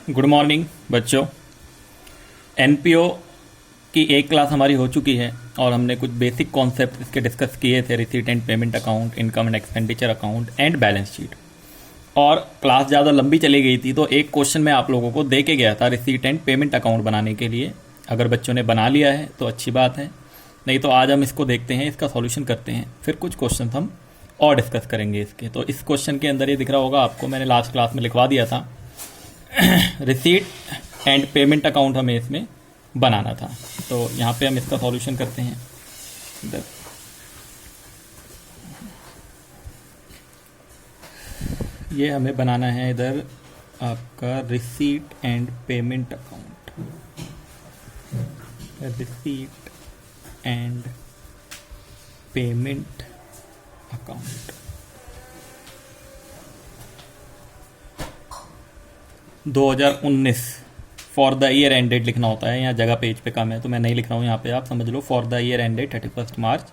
Good morning बच्चों। NPO की एक क्लास हमारी हो चुकी है और हमने कुछ बेसिक कॉन्सेप्ट इसके डिस्कस किए थे। Receipt and payment account, income and expenditure account and balance sheet. और क्लास ज़्यादा लंबी चली गई थी तो एक क्वेश्चन मैं आप लोगों को दे के गया था रिसीट एंड पेमेंट अकाउंट बनाने के लिए। अगर बच्चों ने बना लिया है तो अच्छी बात है, नहीं तो आज हम इसको देखते हैं, इसका सॉल्यूशन करते हैं, फिर कुछ क्वेश्चन हम और डिस्कस करेंगे इसके। तो इस क्वेश्चन के अंदर ये दिख रहा होगा आपको, मैंने लास्ट क्लास में लिखवा दिया था। रिसीट एंड पेमेंट अकाउंट हमें इसमें बनाना था, तो यहाँ पे हम इसका सॉल्यूशन करते हैं। इधर ये हमें बनाना है, इधर आपका receipt and payment account, receipt and payment account. 2019 for the year ended लिखना होता है, यहाँ जगह पेज पे कम है तो मैं नहीं लिख रहा हूँ, यहाँ पे आप समझ लो फॉर द ईयर एंडेड 31 मार्च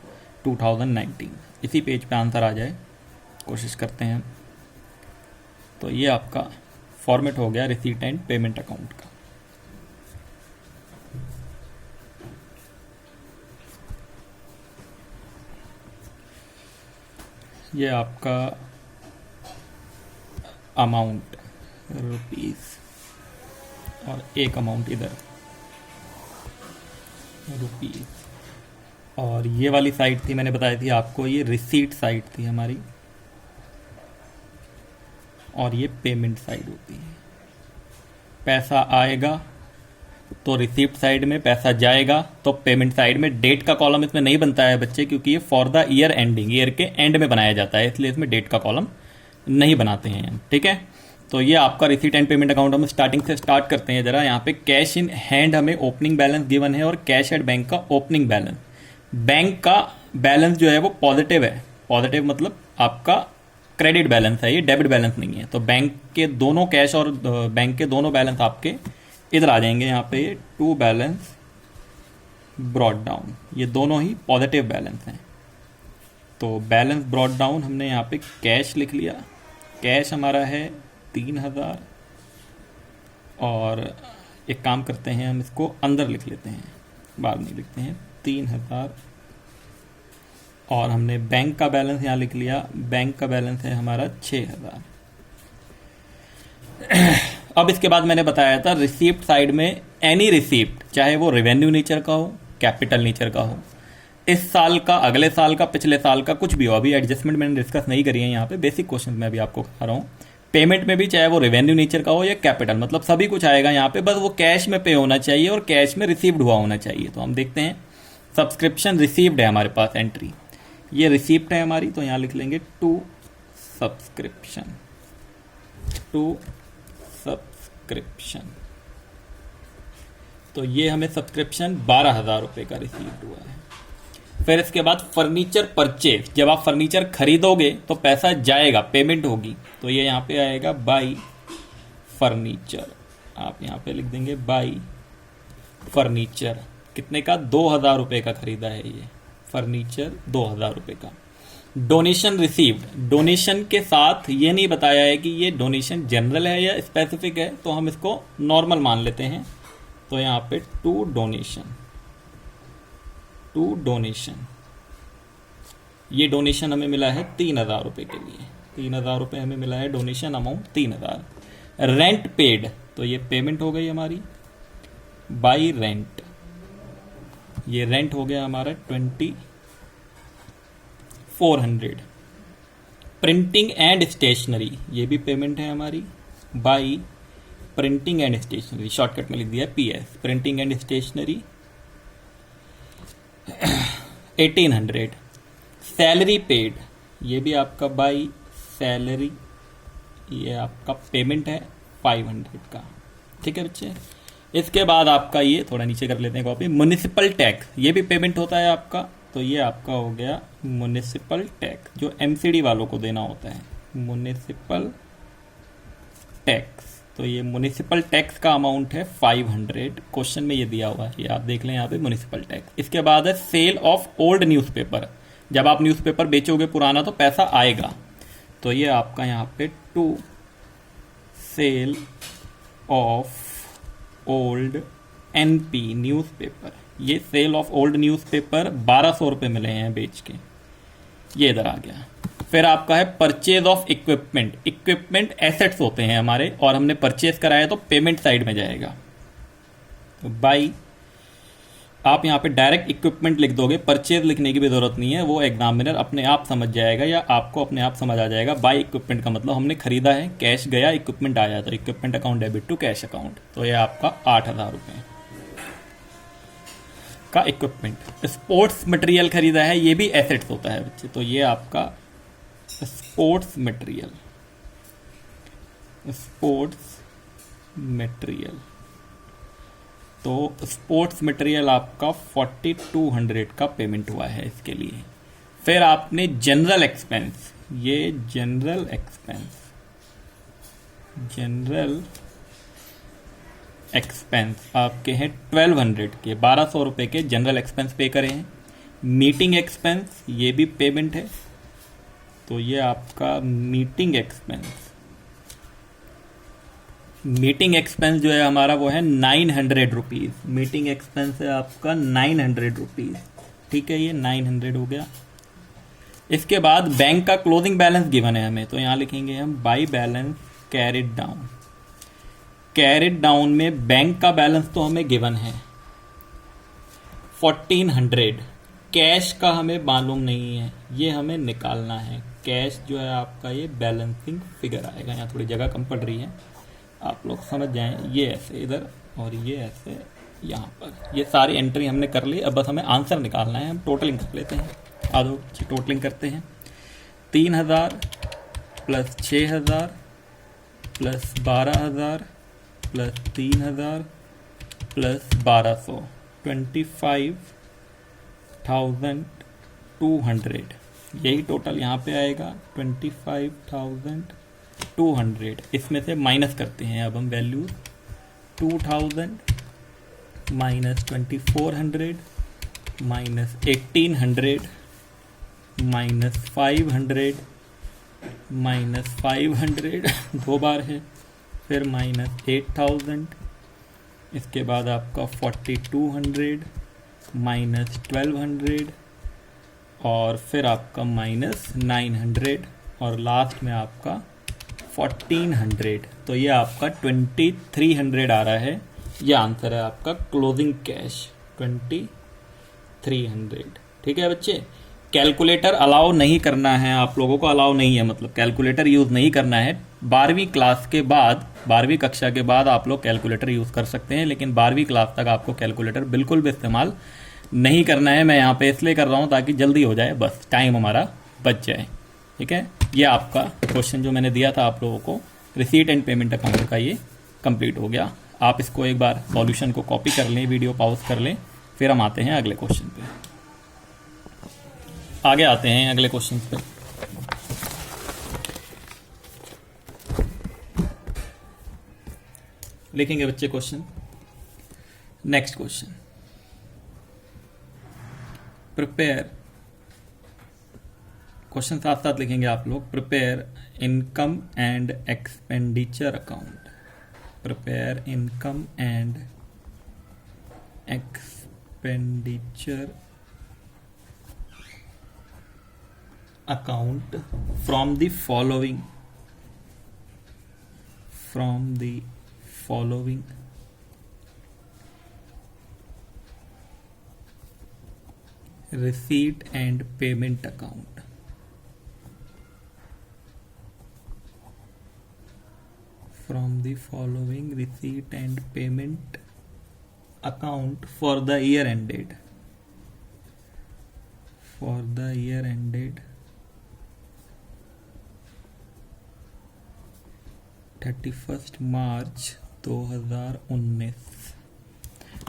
2019, इसी पेज पे आंसर आ जाए, कोशिश करते हैं। तो ये आपका फॉर्मेट हो गया रिसीट एंड पेमेंट अकाउंट का। ये आपका अमाउंट रुपीस और एक अमाउंट इधर रुपीस, और ये वाली साइड थी, मैंने बताई थी आपको, ये रिसीट साइड थी हमारी और ये पेमेंट साइड होती है। पैसा आएगा तो रिसीप्ट साइड में, पैसा जाएगा तो पेमेंट साइड में। डेट का कॉलम इसमें नहीं बनता है बच्चे, क्योंकि ये for the year ending, year के एंड में बनाया जाता है, इसलिए इसमें डेट का कॉलम नहीं बनाते हैं। ठीक है, तो ये आपका रिसीट एंड पेमेंट अकाउंट हम स्टार्टिंग से स्टार्ट करते हैं। जरा यहाँ पे कैश इन हैंड हमें ओपनिंग बैलेंस गिवन है और कैश एट बैंक का ओपनिंग बैलेंस। बैंक का बैलेंस जो है वो पॉजिटिव है, पॉजिटिव मतलब आपका क्रेडिट बैलेंस है, ये डेबिट बैलेंस नहीं है। तो बैंक के दोनों कैश और बैंक के दोनों बैलेंस आपके इधर आ जाएंगे, यहाँ पे ये टू बैलेंस ब्रॉट डाउन, ये दोनों ही पॉजिटिव बैलेंस हैं। तो बैलेंस ब्रॉट डाउन हमने यहाँ पे कैश लिख लिया, कैश हमारा है 3000, और एक काम करते हैं हम इसको अंदर लिख लेते हैं, बाद में लिखते हैं 3000। और हमने बैंक का बैलेंस यहाँ लिख लिया, बैंक का बैलेंस है हमारा 6000। अब इसके बाद मैंने बताया था रिसीप्ट साइड में एनी रिसीप्ट, चाहे वो रेवेन्यू नेचर का हो, कैपिटल नेचर का हो, इस साल का, अगले साल का, पिछले साल का, कुछ भी हो, अभी एडजस्टमेंट मैंने डिस्कस नहीं करी है यहाँ पे, बेसिक क्वेश्चन मैं भी आपको कहा रहा हूँ। पेमेंट में भी चाहे वो रेवेन्यू नेचर का हो या कैपिटल, मतलब सभी कुछ आएगा यहाँ पे, बस वो कैश में पे होना चाहिए और कैश में रिसीव्ड हुआ होना चाहिए। तो हम देखते हैं, सब्सक्रिप्शन रिसीव्ड है हमारे पास एंट्री, ये रिसीप्ट है हमारी, तो यहाँ लिख लेंगे टू सब्सक्रिप्शन, टू सब्सक्रिप्शन। तो ये हमें सब्सक्रिप्शन 12,000 रुपये का रिसीव्ड हुआ है। फिर इसके बाद फर्नीचर परचेज, जब आप फर्नीचर खरीदोगे तो पैसा जाएगा, पेमेंट होगी, तो ये यहाँ पे आएगा बाई फर्नीचर, आप यहाँ पे लिख देंगे बाई फर्नीचर। कितने का? 2,000 रुपये का खरीदा है ये फर्नीचर, 2,000 रुपये का। डोनेशन रिसीव्ड, डोनेशन के साथ ये नहीं बताया है कि ये डोनेशन जनरल है या स्पेसिफिक है, तो हम इसको नॉर्मल मान लेते हैं। तो यहाँ पे टू डोनेशन, टू डोनेशन, ये डोनेशन हमें मिला है 3,000 रुपये के लिए, 3,000 रुपये हमें मिला है डोनेशन अमाउंट 3,000। रेंट पेड, तो ये पेमेंट हो गई हमारी बाई रेंट, ये रेंट हो गया हमारा 2400। प्रिंटिंग एंड स्टेशनरी, ये भी पेमेंट है हमारी by printing and stationery, shortcut में लिख दिया PS, printing and stationery 1800। Salary paid, ये भी आपका बाई सैलरी, ये आपका पेमेंट है 500 का। ठीक है बच्चे, इसके बाद आपका ये थोड़ा नीचे कर लेते हैं कॉपी, म्युनिसिपल टैक्स, ये भी पेमेंट होता है आपका, तो ये आपका हो गया म्युनिसिपल टैक्स, जो MCD वालों को देना होता है, म्युनिसिपल टैक्स। तो ये म्युनिसिपल टैक्स का अमाउंट है 500, क्वेश्चन में ये दिया हुआ है, ये आप देख लें यहाँ पे म्युनिसिपल टैक्स। इसके बाद है सेल ऑफ ओल्ड न्यूज़पेपर, जब आप न्यूज़पेपर बेचोगे पुराना तो पैसा आएगा, तो ये आपका यहाँ पे to sale of old NP newspaper, ये सेल ऑफ ओल्ड न्यूज़पेपर 1200 रुपये मिले हैं बेच के, ये इधर आ गया। फिर आपका है purchase of equipment, equipment assets होते हैं हमारे और हमने परचेज कराया तो पेमेंट साइड में जाएगा। तो बाई, आप यहाँ पे डायरेक्ट इक्विपमेंट लिख दोगे, परचेज लिखने की भी जरूरत नहीं है, वो एग्जामिनर अपने आप समझ जाएगा या आपको अपने आप समझ आ जाएगा। बाई इक्विपमेंट का मतलब हमने खरीदा है, कैश गया, इक्विपमेंट आया, तो equipment account debit to cash account, तो ये आपका 8,000 रुपये का इक्विपमेंट। स्पोर्ट्स मटेरियल खरीदा है, ये भी एसेट्स होता है बच्चे, तो ये आपका स्पोर्ट्स मटेरियल, स्पोर्ट्स मटेरियल, तो स्पोर्ट्स मटेरियल आपका 4200 का पेमेंट हुआ है इसके लिए। फिर आपने जनरल एक्सपेंस, ये जनरल एक्सपेंस, जनरल एक्सपेंस आपके हैं 1200 के, 1200 रुपये के जनरल एक्सपेंस पे करे हैं। मीटिंग एक्सपेंस, ये भी पेमेंट है, तो ये आपका मीटिंग एक्सपेंस, मीटिंग एक्सपेंस जो है हमारा वो है 900 रुपीज़, मीटिंग एक्सपेंस है आपका 900 रुपीज़, ठीक है, ये 900 हो गया। इसके बाद बैंक का क्लोजिंग बैलेंस गिवन है हमें, तो यहाँ लिखेंगे हम by balance carried down. Carried down में बैंक का बैलेंस तो हमें गिवन है 1400, कैश का हमें मालूम नहीं है, ये हमें निकालना है। कैश जो है आपका ये बैलेंसिंग फिगर आएगा, यहाँ थोड़ी जगह कम पड़ रही है, आप लोग समझ जाएं, ये ऐसे इधर और ये ऐसे यहाँ पर, ये सारी एंट्री हमने कर ली। अब बस हमें आंसर निकालना है, हम टोटलिंग कर लेते हैं, आदो टोटलिंग करते हैं। 3000 प्लस 6000 प्लस 12000 प्लस 3000 प्लस 1200, 25,200, यही टोटल यहाँ पे आएगा 25,200। इसमें से माइनस करते हैं अब हम value, 2000 minus 2400 minus 1800 minus 500 minus 500 दो बार है, फिर माइनस 8000, इसके बाद आपका 4200 माइनस 1200 और फिर आपका माइनस 900 और लास्ट में आपका 1400, तो ये आपका 2300 आ रहा है। ये आंसर है आपका क्लोजिंग कैश 2300। ठीक है बच्चे, कैलकुलेटर अलाउ नहीं करना है आप लोगों को, अलाउ नहीं है मतलब कैलकुलेटर यूज़ नहीं करना है। 12वीं क्लास के बाद, 12वीं कक्षा के बाद आप लोग कैलकुलेटर यूज़ कर सकते हैं, लेकिन 12वीं क्लास तक आपको कैलकुलेटर बिल्कुल भी इस्तेमाल नहीं करना है। मैं यहाँ पे इसलिए कर रहा हूँ ताकि जल्दी हो जाए, बस टाइम हमारा बच जाए। ठीक है, ये आपका क्वेश्चन जो मैंने दिया था आप लोगों को, रिसीट एंड पेमेंट अकाउंट का, ये कंप्लीट हो गया। आप इसको एक बार सॉल्यूशन को कॉपी कर लें, वीडियो पॉज कर लें, फिर हम आते हैं अगले क्वेश्चन पे। आगे आते हैं अगले क्वेश्चन पे। लिखेंगे बच्चे question, next question, prepare, question साथ साथ लिखेंगे आप लोग। Prepare income and expenditure account, prepare income and expenditure account from the following, from the following receipt and payment account, from the following receipt and payment account for the year ended, for the year ended 31st March 2019।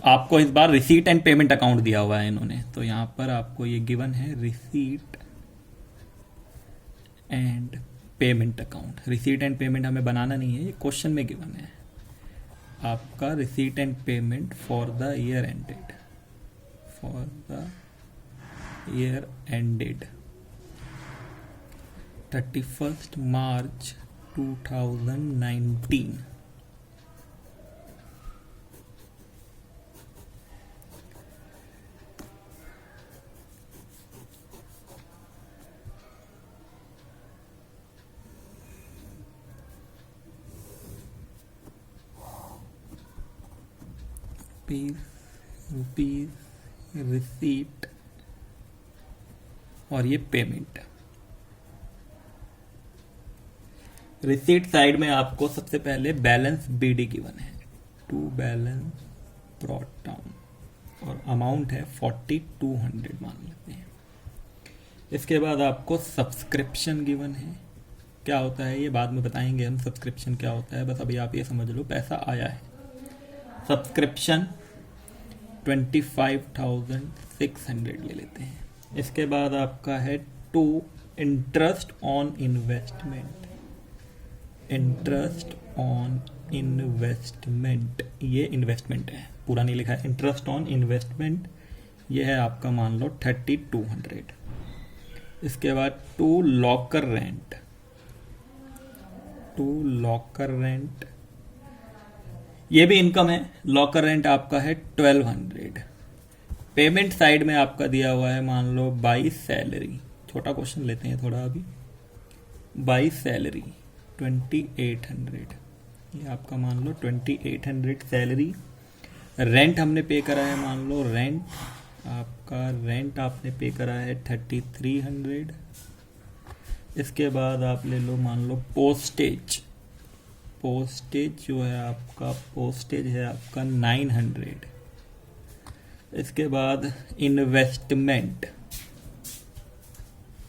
आपको इस बार receipt and payment account दिया हुआ है इन्होंने, तो यहां पर आपको ये गिवन है receipt and payment account. Receipt and payment हमें बनाना नहीं है, ये क्वेश्चन में गिवन है आपका receipt and payment for the year ended, for the year ended 31st March 2019। Rupees receipt और ये पेमेंट। रिसीट साइड में आपको सबसे पहले बैलेंस बीडी गिवन है, टू बैलेंस ब्रॉट डाउन और अमाउंट है 4200 मान लेते हैं। इसके बाद आपको सब्सक्रिप्शन गिवन है, क्या होता है ये बाद में बताएंगे हम सब्सक्रिप्शन क्या होता है, बस अभी आप ये समझ लो पैसा आया है। सब्सक्रिप्शन 25,600 ले लेते हैं। इसके बाद आपका है to interest on investment, interest on investment, ये इन्वेस्टमेंट है, पूरा नहीं लिखा है, इंटरेस्ट ऑन इन्वेस्टमेंट ये है आपका मान लो 3200। इसके बाद to locker rent, to locker rent ये भी इनकम है, लॉकर रेंट आपका है 1200। पेमेंट साइड में आपका दिया हुआ है मान लो बाई सैलरी, छोटा क्वेश्चन लेते हैं थोड़ा अभी, बाई सैलरी 2800, ये आपका मान लो 2800 सैलरी। रेंट हमने पे करा है मान लो, रेंट आपका, रेंट आपने पे करा है 3300। इसके बाद आप ले लो मान लो पोस्टेज, पोस्टेज जो है आपका, पोस्टेज है आपका 900। इसके बाद इन्वेस्टमेंट,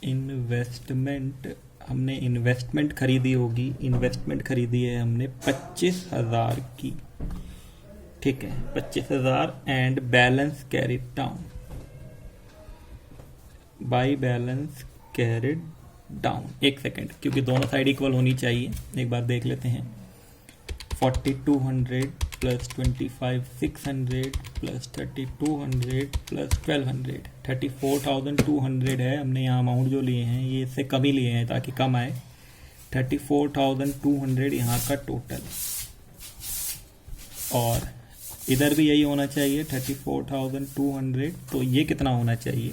इन्वेस्टमेंट हमने इन्वेस्टमेंट खरीदी होगी, इन्वेस्टमेंट खरीदी है हमने 25,000 की, ठीक है 25,000 and balance carried down, by balance carried down. एक सेकेंड, क्योंकि दोनों साइड इक्वल होनी चाहिए, एक बार देख लेते हैं। 4200 प्लस 25,600 प्लस 3200 प्लस 1200, 34,200 है। हमने यहाँ अमाउंट जो लिए हैं ये इससे कम ही लिए हैं ताकि कम आए। 34,200 यहाँ का टोटल, और इधर भी यही होना चाहिए 34,200। तो ये कितना होना चाहिए,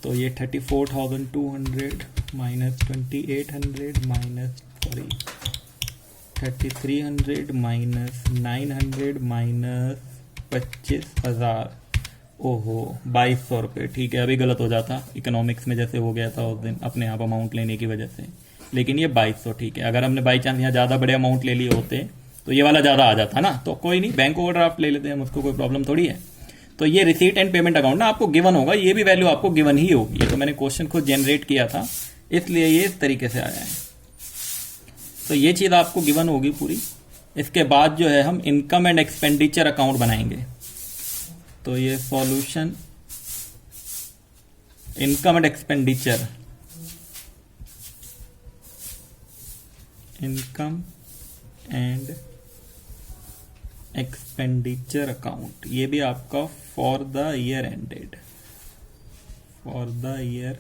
तो ये 34,200 माइनस 2800 माइनस 3300 माइनस 900 माइनस 25,000, ओहो 2200 रुपये। ठीक है, अभी गलत हो जाता इकोनॉमिक्स में जैसे हो गया था उस दिन अपने आप अमाउंट लेने की वजह से, लेकिन ये 2200 ठीक है। अगर हमने बाई चांस यहाँ ज़्यादा बड़े अमाउंट ले लिए होते तो ये वाला ज़्यादा आ जाता ना, तो कोई नहीं, बैंक ओवरड्राफ्ट ले लेते हैं, उसको कोई प्रॉब्लम थोड़ी है। तो ये रिसीट एंड पेमेंट अकाउंट ना आपको गिवन होगा, ये भी वैल्यू आपको गिवन ही होगी। ये तो मैंने क्वेश्चन खुद जनरेट किया था, इसलिए ये इस तरीके से आया है। तो ये चीज़ आपको गिवन होगी पूरी। इसके बाद जो है हम इनकम एंड एक्सपेंडिचर अकाउंट बनाएंगे। तो ये solution income and expenditure, income and expenditure account, ये भी आपका for the year ended, for the year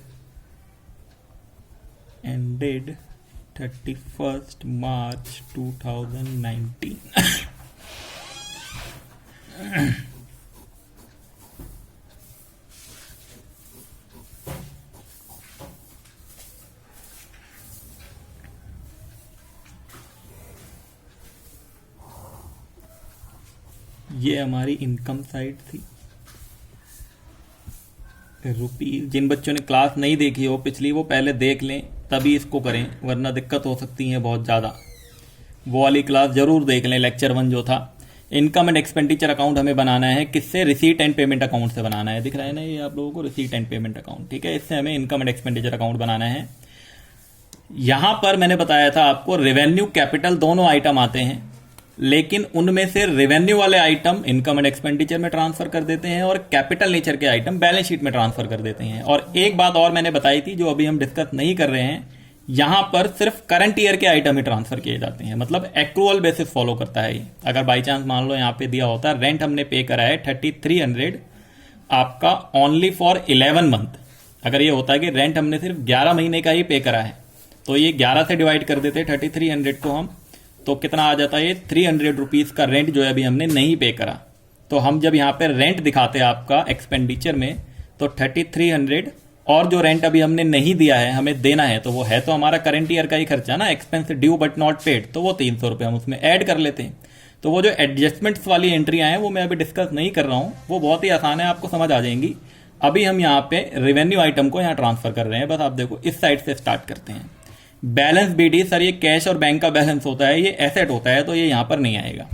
ended 31 मार्च 2019। ये हमारी इनकम साइड थी। रुपीज, जिन बच्चों ने क्लास नहीं देखी हो पिछली, वो पहले देख लें तभी इसको करें, वरना दिक्कत हो सकती है बहुत ज़्यादा। वो वाली क्लास जरूर देख लें, लेक्चर 1 जो था। इनकम एंड एक्सपेंडिचर अकाउंट हमें बनाना है, किससे, रिसीट एंड पेमेंट अकाउंट से बनाना है। दिख रहा है ना ये आप लोगों को, रिसीट एंड पेमेंट अकाउंट, ठीक है। इससे हमें इनकम एंड एक्सपेंडिचर अकाउंट बनाना है। यहां पर मैंने बताया था आपको रेवेन्यू कैपिटल दोनों आइटम आते हैं, लेकिन उनमें से रेवेन्यू वाले आइटम इनकम एंड एक्सपेंडिचर में ट्रांसफर कर देते हैं और कैपिटल नेचर के आइटम बैलेंस शीट में ट्रांसफर कर देते हैं। और एक बात और मैंने बताई थी जो अभी हम डिस्कस नहीं कर रहे हैं, यहां पर सिर्फ करंट ईयर के आइटम ही ट्रांसफर किए जाते हैं, मतलब एक्रूअल बेसिस फॉलो करता है ये। अगर बाई चांस मान लो यहां पे दिया होता है रेंट हमने पे करा है 3300 आपका ओनली फॉर 11 मंथ, अगर ये होता है कि रेंट हमने सिर्फ 11 महीने का ही पे करा है, तो ये 11 से डिवाइड कर देते 3300 को हम, तो कितना आ जाता है ये 300 रुपीज का रेंट जो है अभी हमने नहीं पे करा। तो हम जब यहाँ पे रेंट दिखाते हैं आपका एक्सपेंडिचर में, तो 3300 और जो रेंट अभी हमने नहीं दिया है हमें देना है, तो वो है तो हमारा करंट ईयर का ही खर्चा ना, expense due but not paid, तो वो 300 रुपये हम उसमें ऐड कर लेते हैं। तो वो जो एडजस्टमेंट्स वाली एंट्रियां हैं वो मैं अभी डिस्कस नहीं कर रहा हूं, वो बहुत ही आसान है, आपको समझ आ जाएंगी। अभी हम यहाँ पे रेवेन्यू आइटम को यहाँ ट्रांसफर कर रहे हैं। बस आप देखो इस साइड से स्टार्ट करते हैं। बैलेंस बीडी सर ये कैश और बैंक का बैलेंस होता है, ये एसेट होता है, तो ये यहाँ पर नहीं आएगा।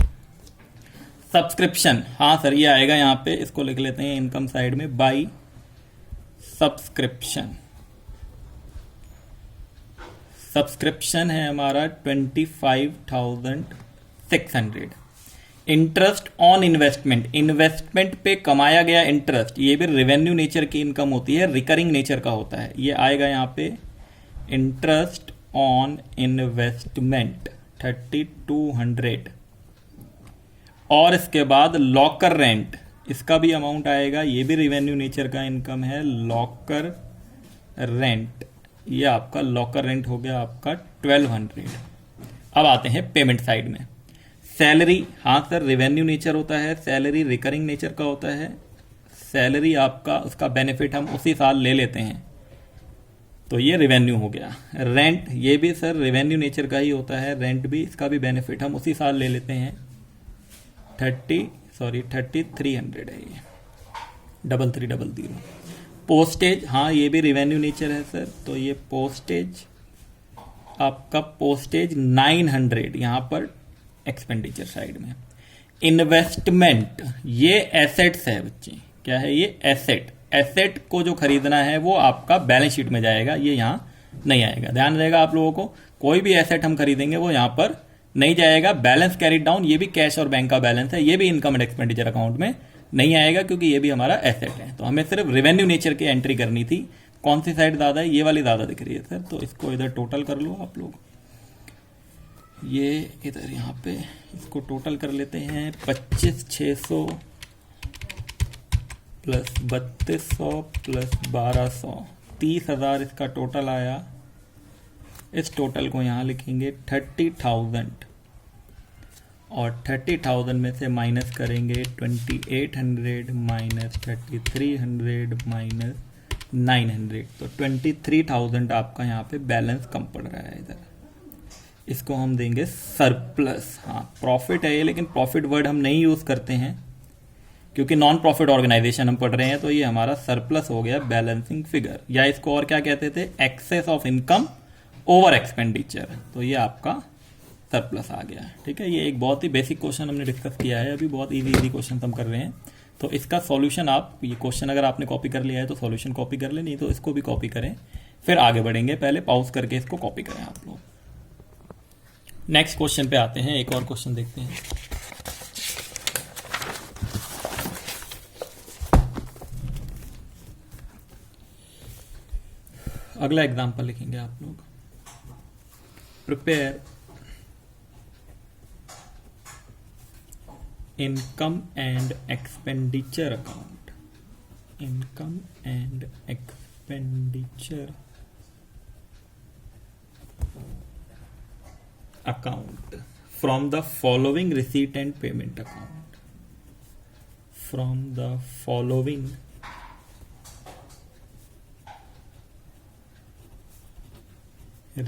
सब्सक्रिप्शन, हाँ सर ये आएगा यहाँ पे, इसको लिख लेते हैं इनकम साइड में, बाई सब्सक्रिप्शन। सब्सक्रिप्शन है हमारा 25,600। इंटरेस्ट ऑन इन्वेस्टमेंट, इन्वेस्टमेंट पे कमाया गया इंटरेस्ट, ये भी रेवेन्यू नेचर की इनकम होती है, रिकरिंग नेचर का होता है। ये आएगा यहाँ पे इंटरेस्ट ऑन इन्वेस्टमेंट 3200। और इसके बाद लॉकर रेंट, इसका भी अमाउंट आएगा, ये भी रेवेन्यू नेचर का इनकम है, लॉकर रेंट। ये आपका लॉकर रेंट हो गया आपका 1200। अब आते हैं पेमेंट साइड में। सैलरी, हाँ सर रेवेन्यू नेचर होता है, सैलरी रिकरिंग नेचर का होता है। सैलरी आपका उसका बेनिफिट हम उसी साल ले लेते हैं, तो ये रेवेन्यू हो गया। रेंट, ये भी सर रेवेन्यू नेचर का ही होता है, रेंट भी, इसका भी बेनिफिट हम उसी साल ले लेते हैं। 3300 है ये, 3300। पोस्टेज, हाँ ये भी रेवेन्यू नेचर है सर, तो ये पोस्टेज आपका पोस्टेज 900 यहाँ पर एक्सपेंडिचर साइड में। इन्वेस्टमेंट, ये एसेट्स है बच्चे, क्या है ये एसेट, एसेट को जो खरीदना है वो आपका बैलेंस शीट में जाएगा, ये यहाँ नहीं आएगा। ध्यान रहेगा आप लोगों को, कोई भी एसेट हम खरीदेंगे वो यहाँ पर नहीं जाएगा। बैलेंस कैरिड डाउन, ये भी कैश और बैंक का बैलेंस है, ये भी इनकम एंड एक्सपेंडिचर अकाउंट में नहीं आएगा क्योंकि ये भी हमारा एसेट है। तो हमें सिर्फ रेवेन्यू नेचर की एंट्री करनी थी। कौन सी साइड ज्यादा है, ये वाली ज्यादा दिख रही है सर, तो इसको इधर टोटल कर लो आप लोग, ये इधर यहाँ पे इसको टोटल कर लेते हैं। 25,600 प्लस 3200 प्लस 1200, 30,000 इसका टोटल आया। इस टोटल को यहाँ लिखेंगे 30,000 और 30,000 में से माइनस करेंगे 2800 माइनस 3300 माइनस 900, तो 23,000 आपका यहाँ पे बैलेंस कम पड़ रहा है इधर। इसको हम देंगे सरप्लस। हाँ प्रॉफिट है ये, लेकिन प्रॉफिट वर्ड हम नहीं यूज करते हैं क्योंकि नॉन प्रॉफिट ऑर्गेनाइजेशन हम पढ़ रहे हैं, तो ये हमारा सरप्लस हो गया बैलेंसिंग फिगर, या इसको और क्या कहते थे, excess of income over expenditure, तो ये आपका सरप्लस आ गया। ठीक है, ये एक बहुत ही बेसिक क्वेश्चन हमने डिस्कस किया है, अभी बहुत इजी क्वेश्चन हम कर रहे हैं। तो इसका सॉल्यूशन आप, ये क्वेश्चन अगर आपने कॉपी कर लिया है तो सॉल्यूशन कॉपी कर ले, नहीं तो इसको भी कॉपी करें, फिर आगे बढ़ेंगे। पहले पॉज करके इसको कॉपी करें आप लोग। नेक्स्ट क्वेश्चन पे आते हैं, एक और क्वेश्चन देखते हैं। अगला एग्जांपल लिखेंगे आप लोग, prepare income and expenditure account, income and expenditure account from the following receipt and payment account, from the following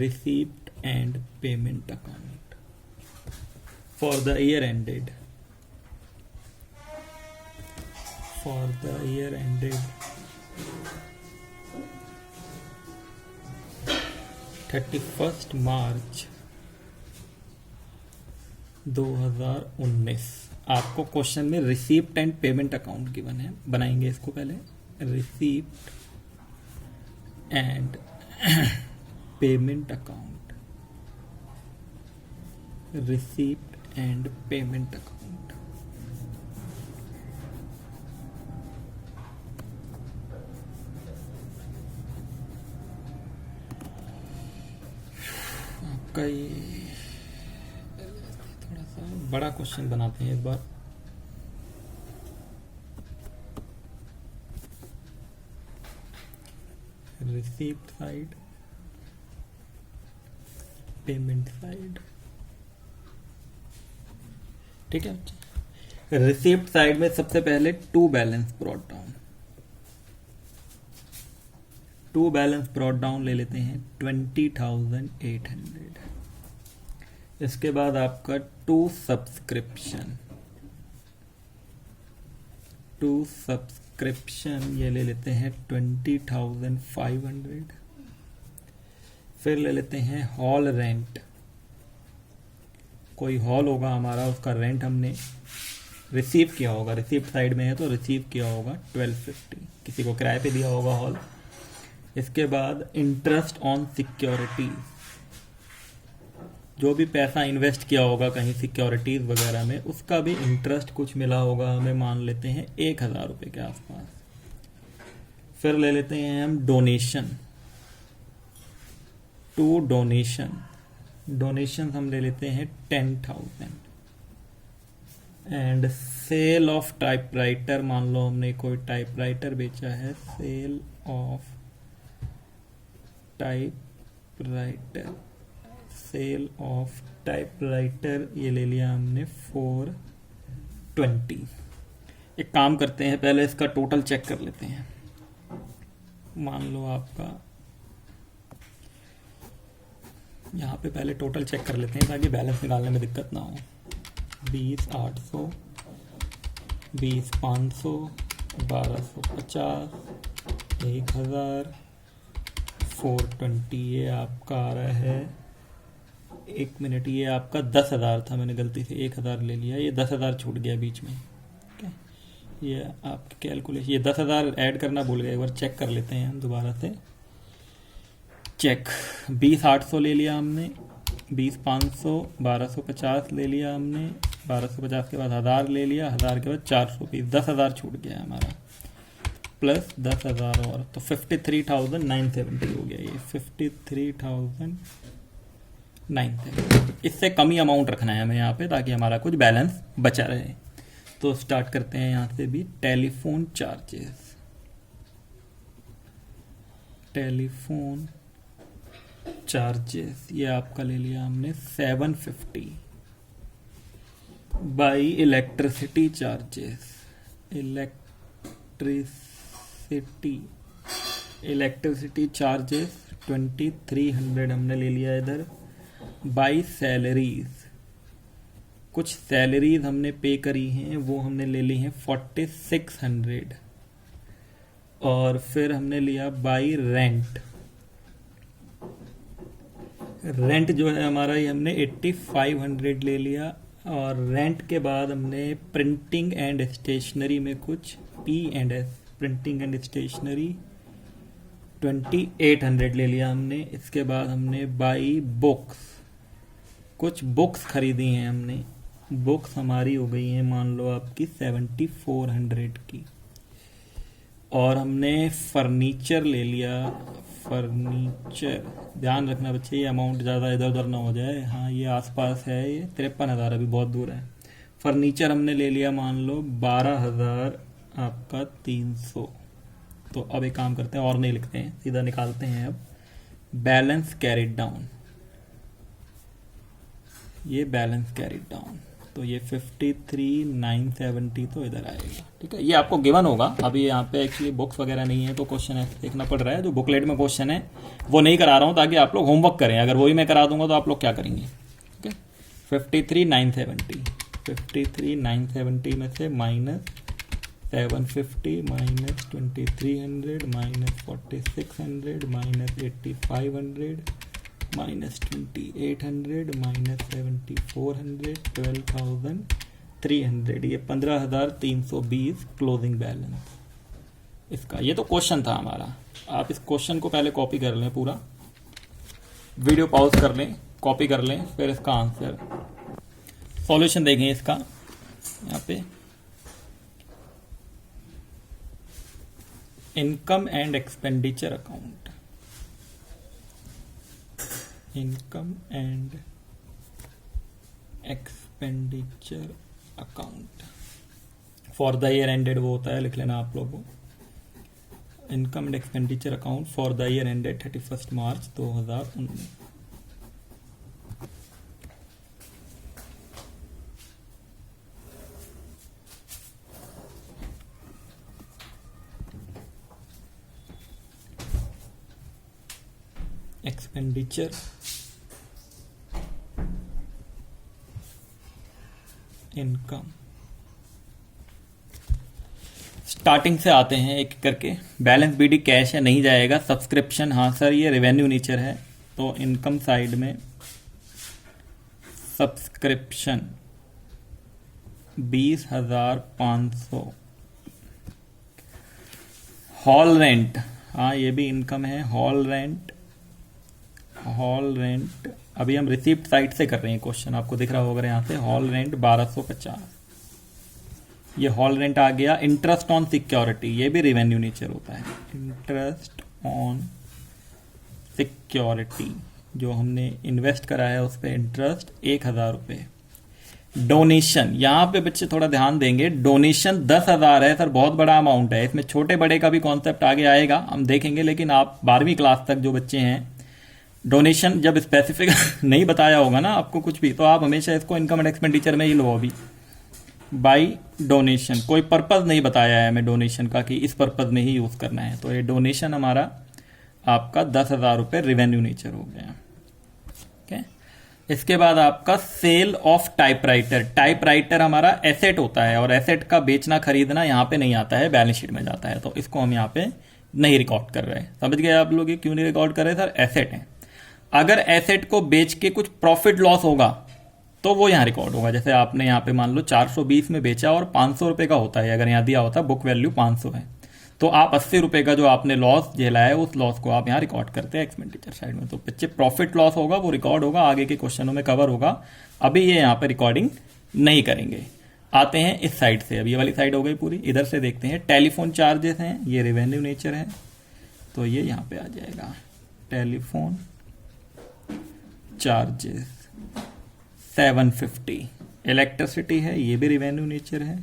receipt and payment account for the year ended, for the year ended 31st March 2019। आपको question में receipt and payment account given है, बनाएंगे इसको पहले, receipt and payment account, receipt and payment account. आपका ये बड़ा question बनाते हैं इस बार। रिसीप्ट साइड, पेमेंट साइड, ठीक है। रिसीप्ट साइड में सबसे पहले to balance brought down, to balance brought down ले लेते हैं 20,800। इसके बाद आपका टू सब्सक्रिप्शन, ये ले लेते हैं 20,500। फिर ले लेते हैं हॉल रेंट, कोई हॉल होगा हमारा, उसका रेंट हमने रिसीव किया होगा, रिसीप्ट साइड में है तो रिसीव किया होगा 1250, किसी को किराए पे दिया होगा हॉल। इसके बाद इंटरेस्ट ऑन सिक्योरिटीज, जो भी पैसा इन्वेस्ट किया होगा कहीं सिक्योरिटीज वगैरह में, उसका भी इंटरेस्ट कुछ मिला होगा हमें, मान लेते हैं 1,000 रुपये के आसपास। फिर ले लेते हैं हम डोनेशन, टू डोनेशन हम ले लेते हैं 10,000। एंड सेल ऑफ टाइपराइटर, मान लो हमने कोई टाइपराइटर बेचा है, सेल ऑफ टाइपराइटर ये ले लिया हमने 420। एक काम करते हैं, पहले इसका टोटल चेक कर लेते हैं। मान लो आपका यहाँ पे पहले टोटल चेक कर लेते हैं ताकि बैलेंस निकालने में दिक्कत ना हो। 20,800, 20,500, 1,250, 1,000, 420, ये आपका आ रहा है, एक मिनट, ये आपका 10,000 था, मैंने गलती से 1,000 ले लिया, ये 10,000 छूट गया बीच में। ठीक है, ये आपकी कैलकुलेशन, ये 10,000 ऐड करना भूल गए, एक बार चेक कर लेते हैं हम दोबारा से। चेक, 20,800 ले लिया हमने, 20,500, 1,250 ले लिया हमने, 1,250 के बाद 1,000 ले लिया, 1,000 के बाद 400 पीस, 10,000 छूट गया हमारा, प्लस 10,000 और, तो 53,970 हो गया ये, 53,970। इससे कम ही अमाउंट रखना है हमें यहाँ पे ताकि हमारा कुछ बैलेंस बचा रहे। तो स्टार्ट करते हैं यहाँ से भी। टेलीफोन चार्जेस, ये आपका ले लिया हमने 750। By electricity charges, electricity charges 2,300 हमने ले लिया इधर। बाई सैलरीज, कुछ सैलरीज हमने पे करी हैं, वो हमने ले ली हैं 4,600। और फिर हमने लिया बाई रेंट जो है हमारा, ये हमने 8,500 ले लिया। और रेंट के बाद हमने प्रिंटिंग एंड स्टेशनरी में कुछ P&S, प्रिंटिंग एंड स्टेशनरी 2,800 ले लिया हमने। इसके बाद हमने बाई बुक्स, कुछ बुक्स खरीदी हैं हमने, बुक्स हमारी हो गई हैं मान लो आपकी 7,400 की। और हमने फर्नीचर ले लिया, फर्नीचर, ध्यान रखना बच्चे ये अमाउंट ज़्यादा इधर उधर ना हो जाए, हाँ ये आसपास है, ये 53,000 अभी बहुत दूर है। फर्नीचर हमने ले लिया मान लो 12,000 आपका 300। तो अब एक काम करते हैं, और नहीं लिखते हैं, सीधा निकालते हैं अब। बैलेंस कैरिड डाउन, ये बैलेंस कैरिड डाउन, तो ये 53,970 तो इधर आएगा। ठीक है, ये आपको गिवन होगा, अभी यहाँ पे एक्चुअली बुक्स वगैरह नहीं है तो क्वेश्चन है देखना पड़ रहा है, जो बुकलेट में क्वेश्चन है वो नहीं करा रहा हूँ ताकि आप लोग होमवर्क करें, अगर वही मैं करा दूंगा तो आप लोग क्या करेंगे। ठीक है, 53,970 में से minus 750 minus 2,300 minus 4,600 minus 8,500 minus 2,800 minus 7,400, 12,300, ये 15,320 क्लोजिंग बैलेंस इसका। ये तो क्वेश्चन था हमारा। आप इस क्वेश्चन को पहले कॉपी कर लें, पूरा वीडियो पॉज कर लें, कॉपी कर लें, फिर इसका आंसर सॉल्यूशन देखें इसका। यहाँ पे income and expenditure account, income and expenditure account for the year ended, वो होता है, लिख लेना आप लोगों को। Income and expenditure account for the year ended 31 March 2019। Expenditure income. Starting से आते हैं एक एक करके। बैलेंस बीडी कैश है, नहीं जाएगा। सब्सक्रिप्शन, हाँ सर ये रेवेन्यू नेचर है, तो इनकम साइड में सब्सक्रिप्शन 20,500। हॉल रेंट, हाँ ये भी इनकम है। हॉल रेंट अभी हम रिसीप्ट साइड से कर रहे हैं क्वेश्चन, आपको दिख रहा होगा यहाँ से। हॉल रेंट 1250, ये हॉल रेंट आ गया। इंटरेस्ट ऑन सिक्योरिटी, ये भी रेवेन्यू नेचर होता है। इंटरेस्ट ऑन सिक्योरिटी, जो हमने इन्वेस्ट करा है उस पर इंटरेस्ट 1,000 रुपये। डोनेशन, यहाँ पे बच्चे थोड़ा ध्यान देंगे, डोनेशन 10,000 है सर, बहुत बड़ा अमाउंट है। इसमें छोटे बड़े का भी कॉन्सेप्ट आगे आएगा, हम देखेंगे। लेकिन आप 12वीं क्लास तक जो बच्चे हैं, डोनेशन जब स्पेसिफिक नहीं बताया होगा ना आपको कुछ भी, तो आप हमेशा इसको इनकम एंड एक्सपेंडिचर में ही लो। अभी बाई डोनेशन कोई पर्पज नहीं बताया है हमें डोनेशन का कि इस पर्पज में ही यूज करना है, तो ये डोनेशन हमारा आपका 10,000 रुपये रेवेन्यू नेचर हो गया। ओके, इसके बाद आपका सेल ऑफ टाइपराइटर। टाइपराइटर हमारा एसेट होता है, और एसेट का बेचना खरीदना यहाँ पे नहीं आता है, बैलेंस शीट में जाता है, तो इसको हम यहाँ पे नहीं रिकॉर्ड कर रहे हैं। समझ गए आप लोग ये क्यों नहीं रिकॉर्ड कर रहे सर? एसेट है। अगर एसेट को बेच के कुछ प्रॉफिट लॉस होगा तो वो यहाँ रिकॉर्ड होगा। जैसे आपने यहाँ पे मान लो 420 में बेचा और 500 रुपये का होता है, अगर यहाँ दिया होता बुक वैल्यू 500 है, तो आप 80 रुपये का जो आपने लॉस झेला है उस लॉस को आप यहाँ रिकॉर्ड करते हैं एक्सपेंडिचर साइड में। तो बच्चे प्रॉफिट लॉस होगा वो रिकॉर्ड होगा, आगे के क्वेश्चनों में कवर होगा, अभी ये यहाँ पे रिकॉर्डिंग नहीं करेंगे। आते हैं इस साइड से, अब ये वाली साइड हो गई पूरी। इधर से देखते हैं टेलीफोन चार्जेस हैं, ये रेवेन्यू नेचर है, तो ये यहाँ पे आ जाएगा टेलीफोन चार्जेस 750। इलेक्ट्रिसिटी है, ये भी रेवेन्यू नेचर है।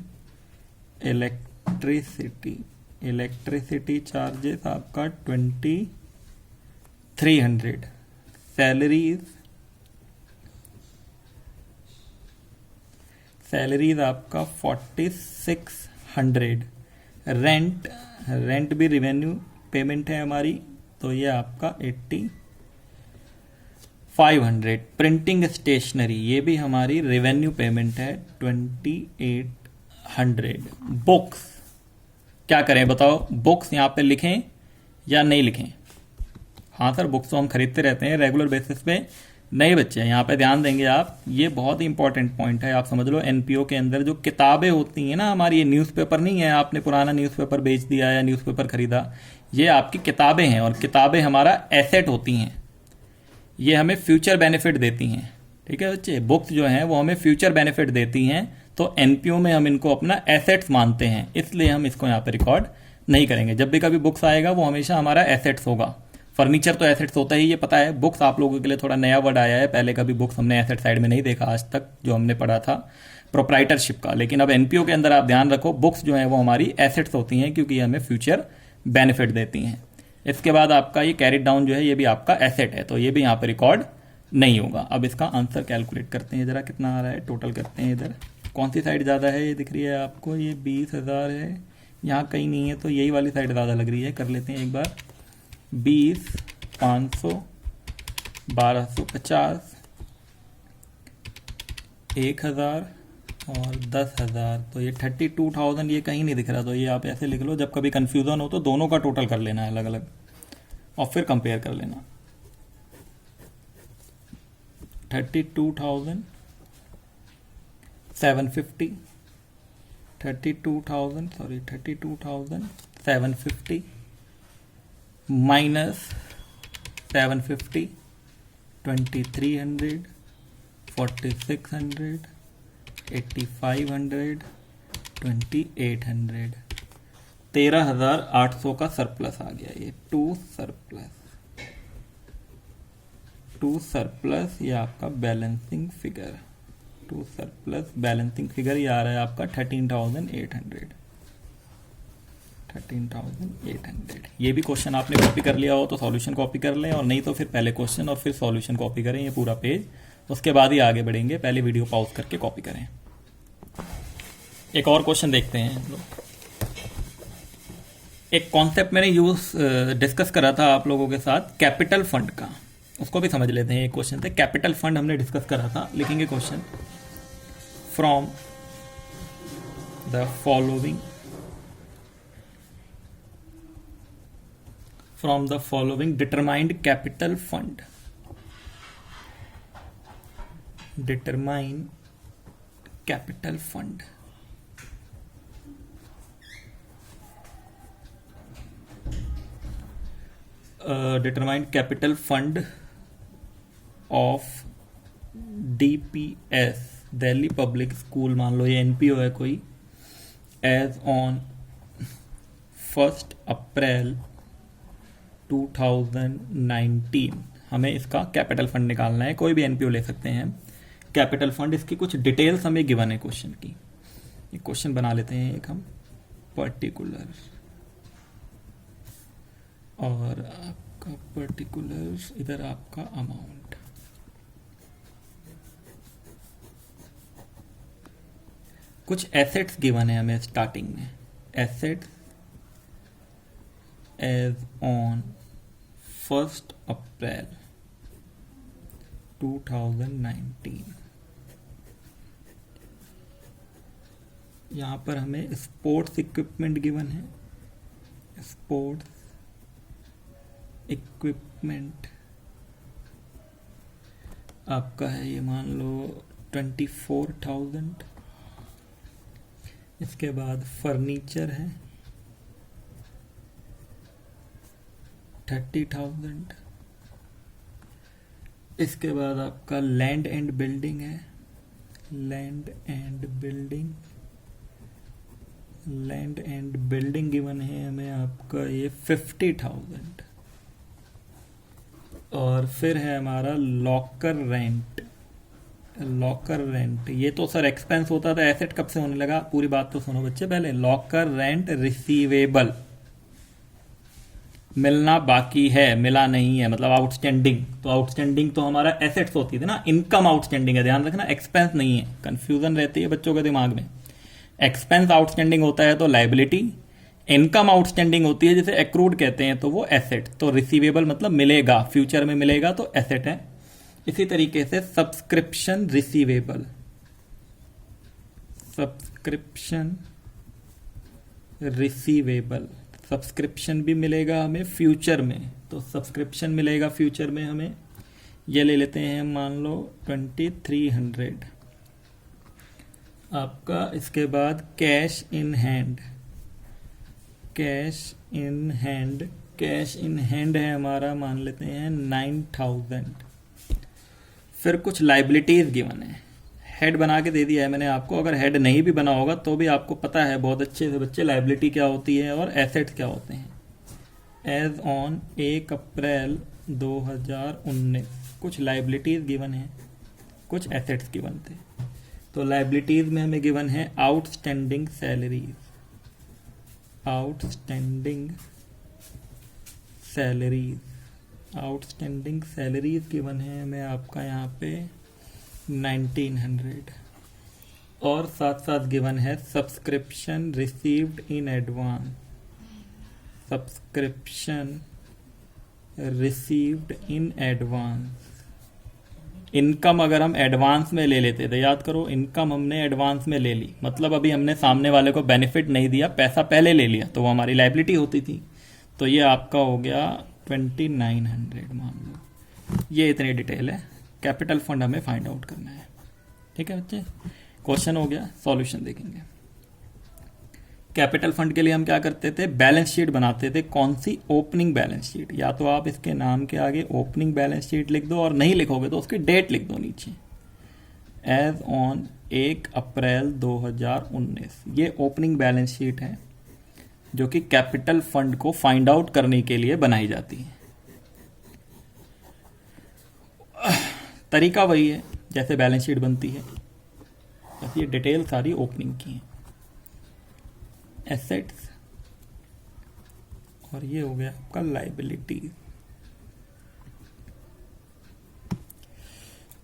इलेक्ट्रिसिटी चार्जेस आपका 2300। सैलरीज आपका 4600। रेंट भी रेवेन्यू पेमेंट है हमारी, तो ये आपका 8500। प्रिंटिंग स्टेशनरी, ये भी हमारी रेवेन्यू पेमेंट है 2800। बुक्स, क्या करें बताओ? बुक्स यहाँ पे लिखें या नहीं लिखें? हाँ सर, बुक्स तो हम खरीदते रहते हैं रेगुलर बेसिस पे। नहीं बच्चे, यहाँ पे ध्यान देंगे आप, ये बहुत ही इंपॉर्टेंट पॉइंट है। आप समझ लो एनपीओ के अंदर जो किताबें होती हैं ना हमारी, ये न्यूज़पेपर नहीं है, आपने पुराना न्यूज़पेपर बेच दिया या न्यूज़पेपर खरीदा, ये आपकी किताबें हैं, और किताबें हमारा एसेट होती हैं, ये हमें फ्यूचर बेनिफिट देती हैं। ठीक है बच्चे, बुक्स जो हैं वो हमें फ्यूचर बेनिफिट देती हैं, तो एनपीओ में हम इनको अपना एसेट्स मानते हैं, इसलिए हम इसको यहाँ पे रिकॉर्ड नहीं करेंगे। जब भी कभी बुक्स आएगा वो हमेशा हमारा एसेट्स होगा। फर्नीचर तो एसेट्स होता ही, ये पता है। बुक्स आप लोगों के लिए थोड़ा नया वर्ड आया है, पहले कभी बुक्स हमने एसेट साइड में नहीं देखा आज तक, जो हमने पढ़ा था प्रोप्राइटरशिप का। लेकिन अब एनपीओ के अंदर आप ध्यान रखो, बुक्स जो है वो हमारी एसेट्स होती हैं, क्योंकि हमें फ्यूचर बेनिफिट देती हैं। इसके बाद आपका ये कैरिड डाउन जो है, ये भी आपका एसेट है, तो ये भी यहाँ पे रिकॉर्ड नहीं होगा। अब इसका आंसर कैलकुलेट करते हैं, जरा कितना आ रहा है, टोटल करते हैं। इधर कौन सी साइड ज़्यादा है, ये दिख रही है आपको, ये 20,000 है, यहाँ कहीं नहीं है, तो यही वाली साइड ज़्यादा लग रही है। कर लेते हैं एक बार, 20, 500, 1250, 1,000 और 10,000, तो ये 32,000 ये कहीं नहीं दिख रहा, तो ये आप ऐसे लिख लो। जब कभी कंफ्यूजन हो तो दोनों का टोटल कर लेना है अलग अलग, और फिर कंपेयर कर लेना। 32,750, 32,750 माइनस 750, 2300, 4600, 8500, 2800, 13,800 का सरप्लस आ गया। ये टू सरप्लस ये आपका balancing figure, to surplus balancing figure ये आ रहा है आपका 13,800। ये भी क्वेश्चन आपने कॉपी कर लिया हो तो सॉल्यूशन कॉपी कर लें, और नहीं तो फिर पहले क्वेश्चन और फिर सॉल्यूशन कॉपी करें, ये पूरा पेज, उसके बाद ही आगे बढ़ेंगे। पहले वीडियो पॉज करके कॉपी करें। एक और क्वेश्चन देखते हैं हम लोग। एक कॉन्सेप्ट मैंने डिस्कस करा था आप लोगों के साथ, कैपिटल फंड का, उसको भी समझ लेते हैं। एक क्वेश्चन थे, कैपिटल फंड हमने डिस्कस करा था। लिखेंगे question, from the following from the following determined capital fund. Determine capital fund. Determined capital fund of DPS Delhi public school, मान लो ये एनपीओ है कोई, एज ऑन 1 अप्रैल 2019 हमें इसका कैपिटल फंड निकालना है। कोई भी एनपीओ ले सकते हैं कैपिटल फंड। इसकी कुछ डिटेल्स हमें गिवन है क्वेश्चन की। एक क्वेश्चन बना लेते हैं एक हम पर्टिकुलर, और आपका पर्टिकुलर इधर आपका अमाउंट। कुछ एसेट्स गिवन है हमें स्टार्टिंग में, एसेट्स एज ऑन 1 अप्रैल 2019। यहाँ पर हमें स्पोर्ट्स इक्विपमेंट गिवन है, स्पोर्ट्स इक्विपमेंट आपका है ये मान लो 24,000। इसके बाद फर्नीचर है 30,000। इसके बाद आपका लैंड एंड बिल्डिंग है, लैंड एंड बिल्डिंग गिवन है हमें आपका ये 50,000। और फिर है हमारा लॉकर रेंट, ये तो सर एक्सपेंस होता था, एसेट कब से होने लगा, पूरी बात तो सुनो बच्चे पहले। लॉकर रेंट रिसीवेबल, मिलना बाकी है, मिला नहीं है, मतलब आउटस्टैंडिंग। तो आउटस्टैंडिंग तो हमारा एसेट्स होती थी ना, इनकम आउटस्टैंडिंग है, ध्यान रखना, एक्सपेंस नहीं है, कंफ्यूजन रहती है बच्चों के दिमाग में। एक्सपेंस आउटस्टैंडिंग होता है तो लायबिलिटी, इनकम आउटस्टैंडिंग होती है जिसे एक्रूड कहते हैं तो वो एसेट। तो रिसीवेबल मतलब मिलेगा, फ्यूचर में मिलेगा तो एसेट है। इसी तरीके से subscription receivable, subscription receivable, subscription भी मिलेगा हमें फ्यूचर में, तो सब्सक्रिप्शन मिलेगा फ्यूचर में हमें। ये ले लेते हैं मान लो 2300 आपका। इसके बाद cash in hand, cash in hand है हमारा, मान लेते हैं 9,000। फिर कुछ लाइबिलिटीज गिवन है, हेड बना के दे दिया है मैंने आपको, अगर हेड नहीं भी बना होगा तो भी आपको पता है बहुत अच्छे से बच्चे लाइबिलिटी क्या होती है और एसेट्स क्या होते हैं। एज ऑन 1 अप्रैल 2019 कुछ लाइबिलिटीज गिवन है, कुछ एसेट्स गिवन थे। तो लाइबिलिटीज में हमें गिवन है outstanding salaries, outstanding salaries given है हमें आपका यहाँ पे 1900। और साथ साथ गिवन है subscription received in advance, subscription received in advance. Income अगर हम एडवांस में ले लेते थे, याद करो इनकम हमने एडवांस में ले ली, मतलब अभी हमने सामने वाले को बेनिफिट नहीं दिया, पैसा पहले ले लिया, तो वो हमारी लायबिलिटी होती थी। तो ये आपका हो गया 2900 मान लो। ये इतनी डिटेल है, कैपिटल फंड हमें फाइंड आउट करना है। ठीक है बच्चे, क्वेश्चन हो गया, सॉल्यूशन देखेंगे। कैपिटल फंड के लिए हम क्या करते थे, बैलेंस शीट बनाते थे। कौन सी, ओपनिंग बैलेंस शीट। या तो आप इसके नाम के आगे ओपनिंग बैलेंस शीट लिख दो, और नहीं लिखोगे तो उसकी डेट लिख दो नीचे, एज ऑन 1 अप्रैल 2019। ये ओपनिंग बैलेंस शीट है जो कि कैपिटल फंड को फाइंड आउट करने के लिए बनाई जाती है। तरीका वही है जैसे बैलेंस शीट बनती है, बस ये डिटेल सारी ओपनिंग की है। एसेट्स, और ये हो गया आपका लायबिलिटी।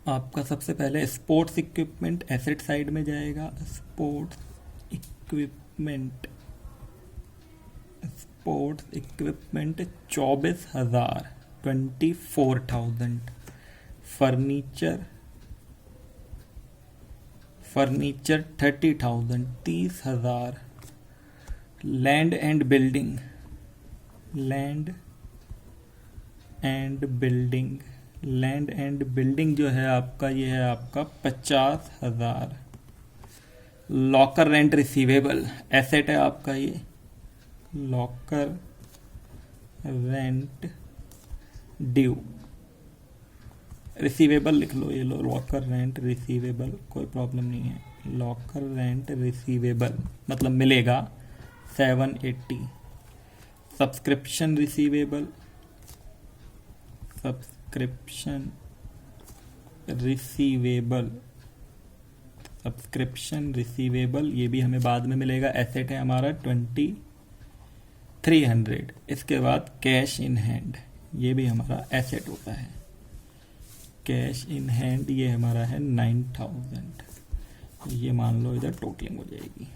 आपका सबसे पहले स्पोर्ट्स इक्विपमेंट एसेट साइड में जाएगा। Sports equipment 24,000, 24,000। Furniture furniture 30,000 30,000। Land and building land and building जो है आपका, ये है आपका 50,000। लॉकर रेंट रिसीवेबल एसेट है आपका, ये लॉकर रेंट ड्यू रिसीवेबल लिख लो, ये लो लॉकर रेंट रिसीवेबल, कोई प्रॉब्लम नहीं है। लॉकर रेंट रिसीवेबल मतलब मिलेगा 780। सब्सक्रिप्शन रिसीवेबल ये भी हमें बाद में मिलेगा। एसेट है हमारा 2300। इसके बाद कैश इन हैंड, ये भी हमारा एसेट होता है। कैश इन हैंड ये हमारा है 9000। ये मान लो इधर टोटलिंग हो जाएगी।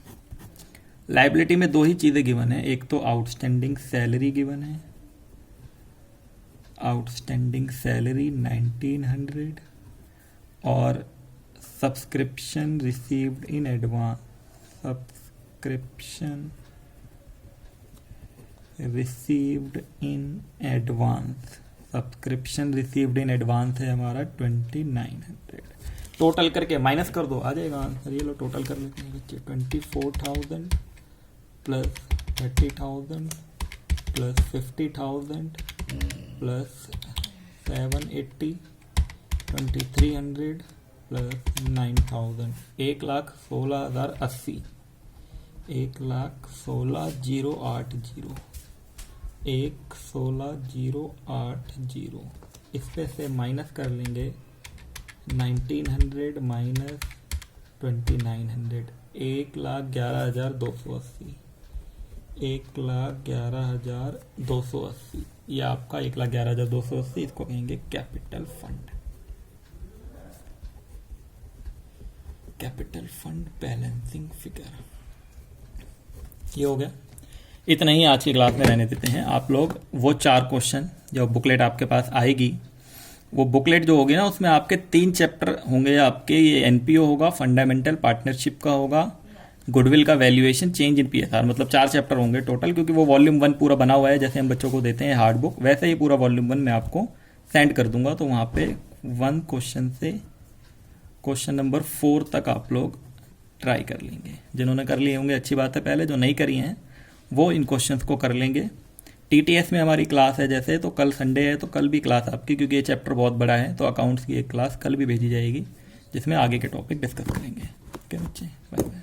लाइबिलिटी में दो ही चीज़ें गिवन है, एक तो आउटस्टैंडिंग सैलरी गिवन है, आउटस्टैंडिंग सैलरी 1900, और subscription received in advance, subscription received in advance है हमारा 2900। टोटल करके माइनस कर दो, आ जाएगा आंसर। ये लो टोटल कर लेते हैं बच्चे। 24,000 प्लस 30,000 प्लस 50,000 प्लस 780 2300 प्लस 9,000 1,16,080 1,16,080 1,16,080। इस पे से माइनस कर लेंगे 1900 माइनस 2900 1,11,280 1,11,280। ये आपका 1,11,280, इसको कहेंगे कैपिटल फंड बैलेंसिंग फिगर। ये हो गया। इतना ही आज की क्लास में रहने देते हैं। आप लोग वो 4 क्वेश्चन जो बुकलेट आपके पास आएगी, वो बुकलेट जो होगी ना, उसमें आपके 3 चैप्टर होंगे आपके। ये एनपीओ होगा, फंडामेंटल पार्टनरशिप का होगा, गुडविल का वैल्यूएशन, चेंज इन पीएसआर, मतलब 4 चैप्टर होंगे टोटल। क्योंकि वो वॉल्यूम 1 पूरा बना हुआ है, जैसे हम बच्चों को देते हैं हार्ड बुक, वैसे ही पूरा वॉल्यूम 1 मैं आपको सेंड कर दूंगा। तो वहाँ पे 1 क्वेश्चन से क्वेश्चन नंबर 4 तक आप लोग ट्राई कर लेंगे। जिन्होंने कर लिए होंगे अच्छी बात है, पहले जो नहीं करी हैं वो इन क्वेश्चंस को कर लेंगे। टीटीएस में हमारी क्लास है, जैसे तो कल संडे है तो कल भी क्लास आपकी, क्योंकि ये चैप्टर बहुत बड़ा है, तो अकाउंट्स की एक क्लास कल भी भेजी जाएगी जिसमें आगे के टॉपिक डिस्कस करेंगे। ओके बच्चे, बाय बाय।